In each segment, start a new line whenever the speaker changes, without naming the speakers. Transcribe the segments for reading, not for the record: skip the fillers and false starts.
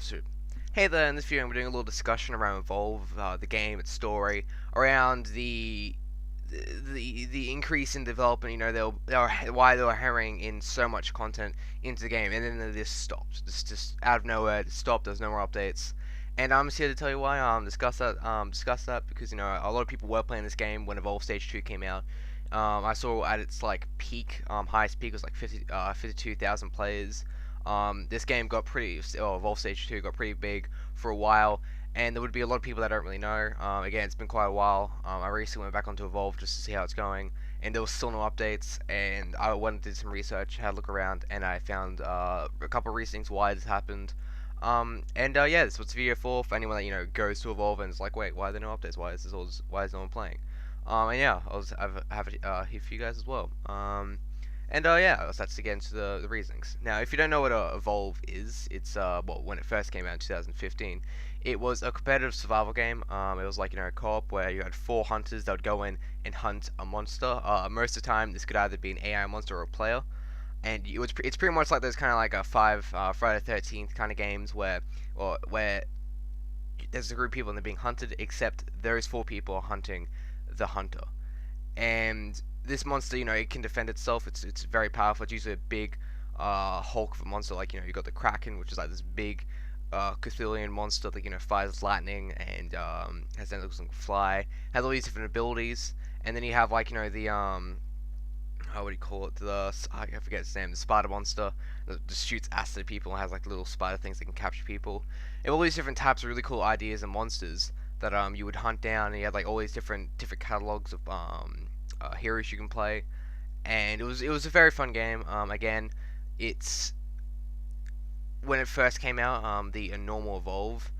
So, hey there, in this video we're doing a little discussion around Evolve, the game, its story, around the increase in development. Why they were hammering in so much content into the game, and then they just stopped. Just out of nowhere, it stopped. There's no more updates, and I'm just here to tell you why. Discuss that because a lot of people were playing this game when Evolve Stage 2 came out. I saw at its like peak, highest peak was like 52,000 players. This game got Evolve Stage 2 got pretty big for a while, and there would be a lot of people that don't really know. Again, it's been quite a while. I recently went back onto Evolve just to see how it's going, and there was still no updates, and I went and did some research, had a look around, and I found a couple of reasons why this happened. Yeah, this was video for anyone that goes to Evolve and is like, wait, why are there no updates? Why is no one playing? And yeah, have it here for you guys as well. Yeah, that's to get into the reasonings. Now, if you don't know what Evolve is, it's when it first came out in 2015, it was a competitive survival game. It was like a co-op where you had four hunters that would go in and hunt a monster. Most of the time, this could either be an AI monster or a player, and it's pretty much like those kind of like a Friday the 13th kind of games where there's a group of people and they're being hunted, except those four people are hunting the hunter. And this monster, it can defend itself. It's very powerful. It's usually a big hulk of a monster. Like you got the Kraken, which is like this big Cthulhian monster that fires lightning and has tentacles and can fly. Has all these different abilities. And then you have like the how would you call it? I forget its name. The spider monster that just shoots acid at people and has like little spider things that can capture people. And all these different types of really cool ideas and monsters that you would hunt down. And you had like all these different catalogs of heroes you can play, and it was a very fun game. Again, it's when it first came out, the normal Evolve,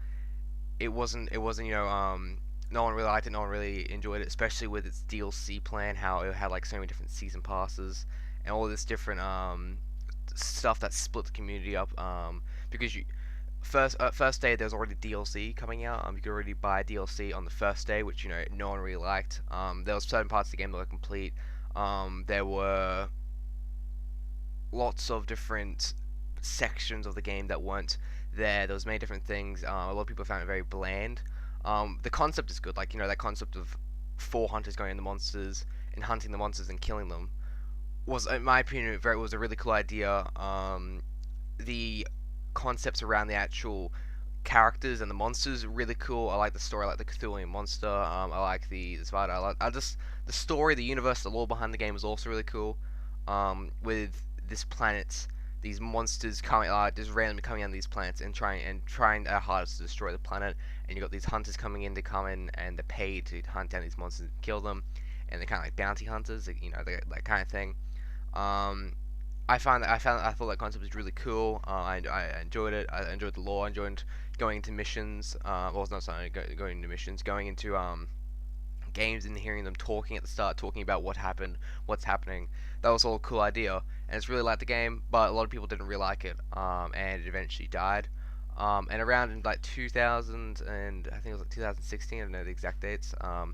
it wasn't no one really liked it, no one really enjoyed it, especially with its DLC plan, how it had like so many different season passes and all this different stuff that split the community up. Because first day there was already DLC coming out. You could already buy DLC on the first day, which no one really liked. There was certain parts of the game that were complete. There were lots of different sections of the game that weren't there. There was many different things. A lot of people found it very bland. The concept is good, like that concept of four hunters going in the monsters and hunting the monsters and killing them was, in my opinion, was a really cool idea. The concepts around the actual characters and the monsters are really cool. I like the story, I like the Cthulhian monster. I like the spider. I just the story, the universe, the lore behind the game was also really cool. With this planet, these monsters coming, just randomly coming on these planets and trying their hardest to destroy the planet. And you got these hunters coming in to come in and they're paid to hunt down these monsters and kill them. And they're kind of like bounty hunters, that kind of thing. Um, I thought that concept was really cool. I enjoyed it. I enjoyed the lore. I enjoyed going into missions. Well, not sorry, going into missions, going into games and hearing them talking at the start, talking about what happened, what's happening. That was all a cool idea, and it's really liked the game. But a lot of people didn't really like it, and it eventually died. And around in like 2000 and I think it was like 2016. I don't know the exact dates. A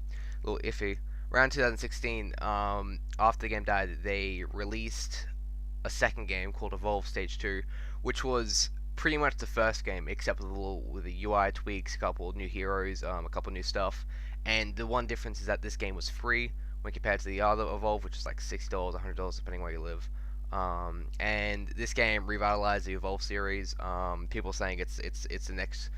little iffy. Around 2016, after the game died, they released a second game called Evolve Stage 2, which was pretty much the first game, except with the UI tweaks, a couple of new heroes, a couple of new stuff. And the one difference is that this game was free when compared to the other Evolve, which is like $60, $100 depending where you live. And this game revitalized the Evolve series. People saying it's the next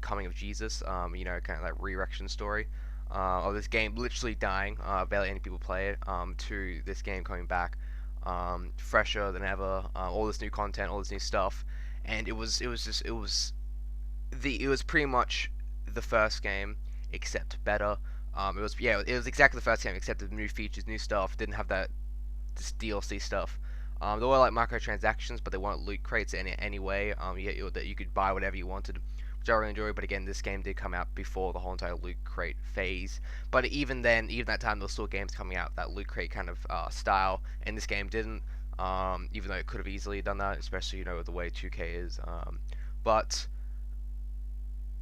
coming of Jesus. Kind of like re-erection story. Of this game literally dying. Barely any people play it. To this game coming back, fresher than ever. All this new content, all this new stuff, and it was pretty much the first game except better. It was exactly the first game except the new features, new stuff. Didn't have this DLC stuff. There were like microtransactions, but they weren't loot crates in any way. You could buy whatever you wanted, which I really enjoyed. But again, this game did come out before the whole entire loot crate phase. But even then, even that time, there were still games coming out that loot crate kind of style, and this game didn't. Even though it could have easily done that, especially with the way 2K is. But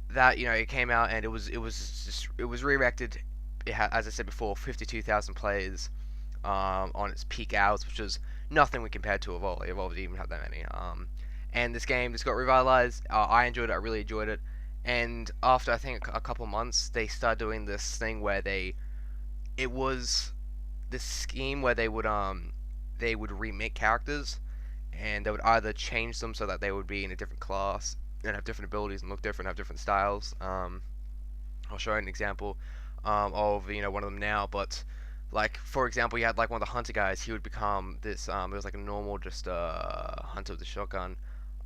that it came out and it was redirected. It had, as I said before, 52,000 players on its peak hours, which was nothing when compared to Evolve. Evolve didn't even have that many. and this game just got revitalized. I enjoyed it. I really enjoyed it. And after I think a couple months, they started doing this thing where it was this scheme where they would remake characters, and they would either change them so that they would be in a different class and have different abilities and look different, have different styles. I'll show you an example of one of them now, but like for example, you had like one of the hunter guys. He would become this. It was like a normal, just hunter with a shotgun,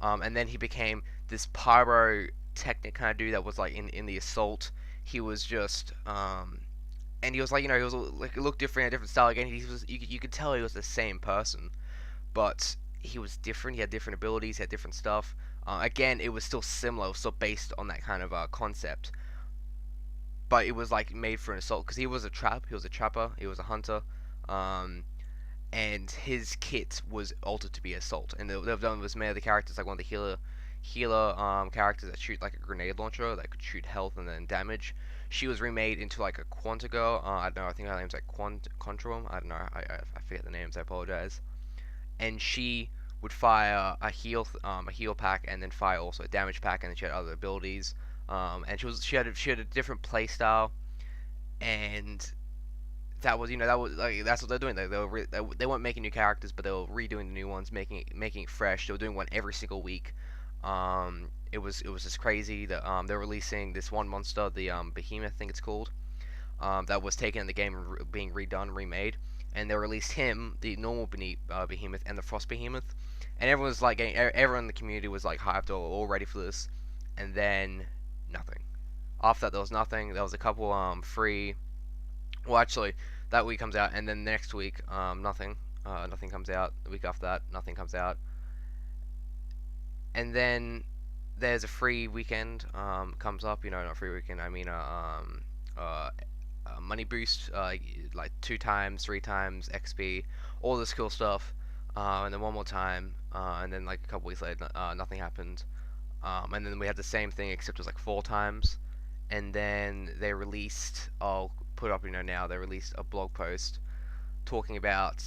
and then he became this pyrotechnic kind of dude that was like in the assault. He was just and he was like he was like looked different, a different style. Again, he was you could tell he was the same person, but he was different. He had different abilities. He had different stuff. Again, it was still similar. It was still based on that kind of concept, but it was like made for an assault because he was a trap. He was a trapper. He was a hunter. Um, and his kit was altered to be assault. And they've done was made of the characters like one of the healer characters that shoot like a grenade launcher that could shoot health and then damage. She was remade into like a Quantigo. I don't know. I think her name's like Quantrum. I don't know. I forget the names. I apologize. And she would fire a heal pack and then fire also a damage pack, and then she had other abilities. And she had a different play style, and that was like that's what they're doing. They weren't making new characters, but they were redoing the new ones, making it fresh. They were doing one every single week. It was just crazy that they're releasing this one monster, the Behemoth, I think it's called, that was taken in the game and being redone, remade, and they released him, the normal Behemoth, and the Frost Behemoth, and everyone was like everyone in the community was like hyped, all ready for this, and then nothing. After that, there was nothing. There was a couple free. Well, actually, that week comes out, and then next week, nothing. Nothing comes out. The week after that, nothing comes out, and then there's a free weekend comes up. Not free weekend. I mean money boost, like 2 times, 3 times XP, all this cool stuff, and then one more time, and then like a couple weeks later, nothing happened, and then we had the same thing except it was like 4 times, and then they released. I'll put up now. They released a blog post talking about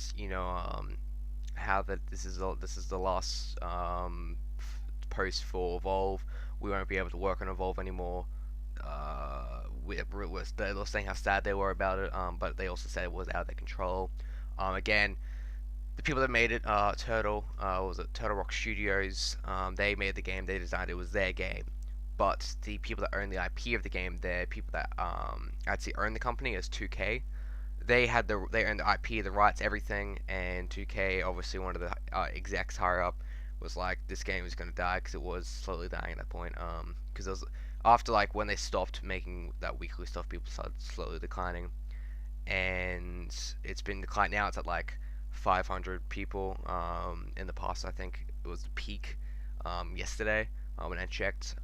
how that this is the last post for Evolve. We won't be able to work on Evolve anymore. They were saying how sad they were about it, but they also said it was out of their control. Again, the people that made it, was it Turtle Rock Studios? They made the game. They designed it. It was their game. But the people that own the IP of the game, they're people that actually own the company as 2K. They owned the IP, the rights, everything, and 2K, obviously one of the execs higher up, was like, this game is gonna die because it was slowly dying at that point. Because after like when they stopped making that weekly stuff, people started slowly declining, and it's been declined. Now it's at like 500 people. In the past, I think it was the peak yesterday. When I checked,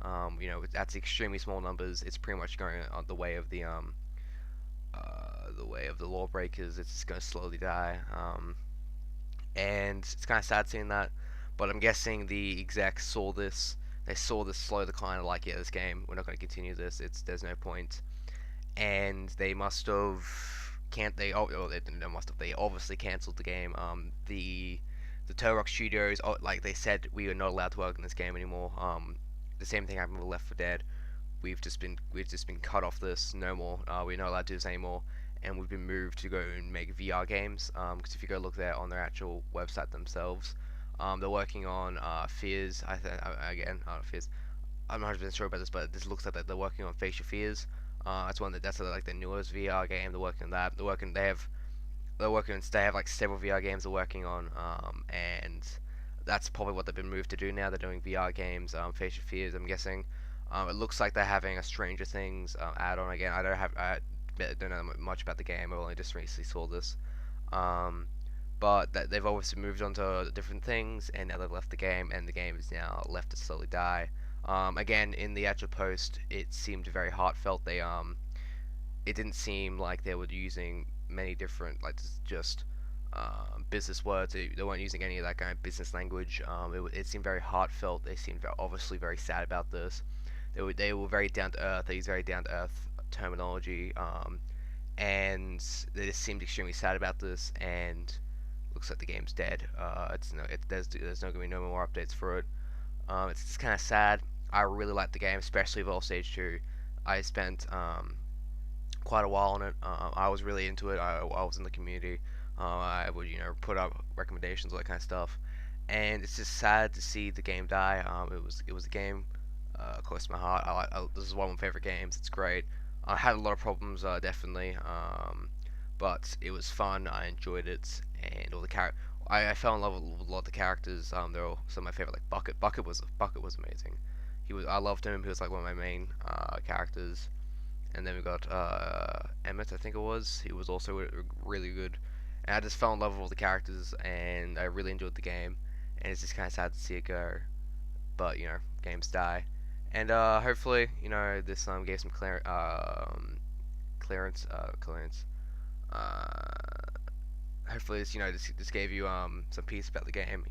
that's extremely small numbers. It's pretty much going on the way of the way of the lawbreakers. It's going to slowly die, and it's kind of sad seeing that. But I'm guessing the execs saw this. They saw this slow decline. Of like, yeah, this game, we're not going to continue this. There's no point, and they must have can't they? They must have. They obviously cancelled the game. The Turtle Rock Studios, like they said, we are not allowed to work in this game anymore. The same thing happened with Left 4 Dead. We've just been cut off this. No more. We're not allowed to do this anymore, and we've been moved to go and make VR games. Because if you go look there on their actual website themselves, they're working on Fears. Fears. I'm not 100% sure about this, but this looks like that they're working on Face Your Fears. That's like the newest VR game. They're working on that. They have like several VR games they're working on, and that's probably what they've been moved to do now. They're doing VR games, Face Your Fears, I'm guessing. It looks like they're having a Stranger Things add-on again. I don't know much about the game. I only just recently saw this, but they've obviously moved on to different things, and now they've left the game, and the game is now left to slowly die. Again, in the actual post, it seemed very heartfelt. It didn't seem like they were using many different just business words. They weren't using any of that kind of business language. It seemed very heartfelt. They seemed obviously very sad about this. They were very down to earth. They used very down to earth terminology, and they just seemed extremely sad about this. And looks like the game's dead. There's no gonna be no more updates for it. It's just kind of sad. I really like the game, especially Evolve Stage 2. I spent quite a while on it. I was really into it. I was in the community. I would, put up recommendations, all that kind of stuff. And it's just sad to see the game die. It was a game close to my heart. This is one of my favorite games. It's great. I had a lot of problems, definitely, but it was fun. I enjoyed it, and all the I fell in love with a lot of the characters. They're all some of my favorite. Like Bucket. Bucket was amazing. I loved him. He was like one of my main characters. And then we got Emmett, I think it was. He was also really good. And I just fell in love with all the characters, and I really enjoyed the game. And it's just kind of sad to see it go. But games die. And hopefully, this gave some clearance. Hopefully, this gave you some peace about the game.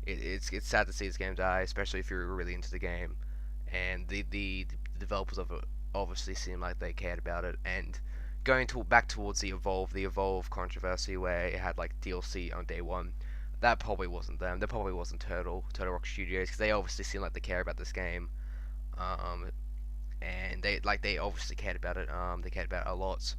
It's sad to see this game die, especially if you're really into the game. And the developers of it obviously seemed like they cared about it. And going back towards the Evolve controversy where it had like DLC on day one, that probably wasn't them. That probably wasn't Turtle Rock Studios, because they obviously seem like they care about this game. Um, and they obviously cared about it. They cared about it a lot.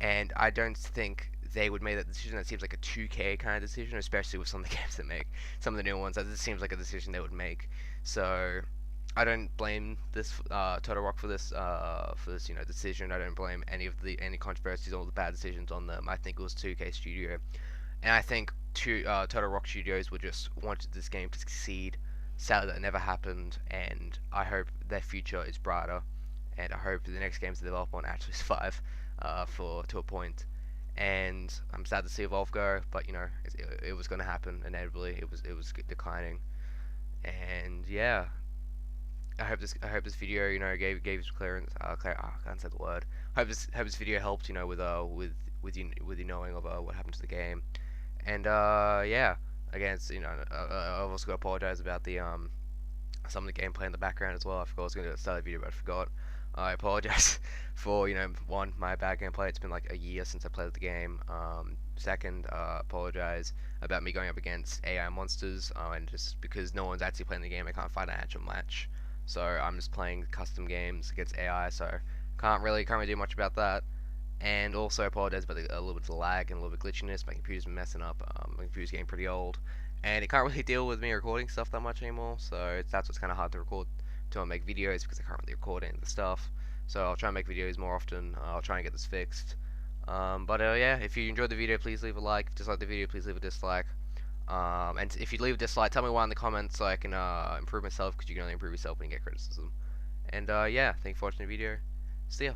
And I don't think they would make that decision. That seems like a 2K kind of decision, especially with some of the games they make, some of the new ones. That just seems like a decision they would make. So I don't blame this Turtle Rock for this decision. I don't blame any controversies or the bad decisions on them. I think it was 2K Studio, and I think Turtle Rock Studios would just wanted this game to succeed. Sadly, that never happened, and I hope their future is brighter, and I hope the next games they develop on actually survive to a point. And I'm sad to see Evolve go, but it was going to happen inevitably. It was declining, and yeah, I hope this video gave some clearance. I can't say the word. Hope this video helped with you knowing of what happened to the game. And yeah, again, I've also got to apologize about the some of the gameplay in the background as well. I forgot I was going to start a video, but I forgot. I apologize for one, my bad gameplay. It's been like a year since I played the game. Second, apologize about me going up against AI monsters, and just because no one's actually playing the game, I can't find an actual match. So I'm just playing custom games against AI, so can't really do much about that. And also apologize about a little bit of lag and a little bit of glitchiness. My computer's been messing up. My computer's getting pretty old, and it can't really deal with me recording stuff that much anymore. So that's what's kind of hard to record to make videos, because I can't really record any of the stuff. So I'll try and make videos more often. I'll try and get this fixed. But yeah, if you enjoyed the video, please leave a like. If you dislike the video, please leave a dislike. And if you leave a dislike, tell me why in the comments so I can improve myself, because you can only improve yourself when you get criticism. And yeah, thank you for watching the video. See ya.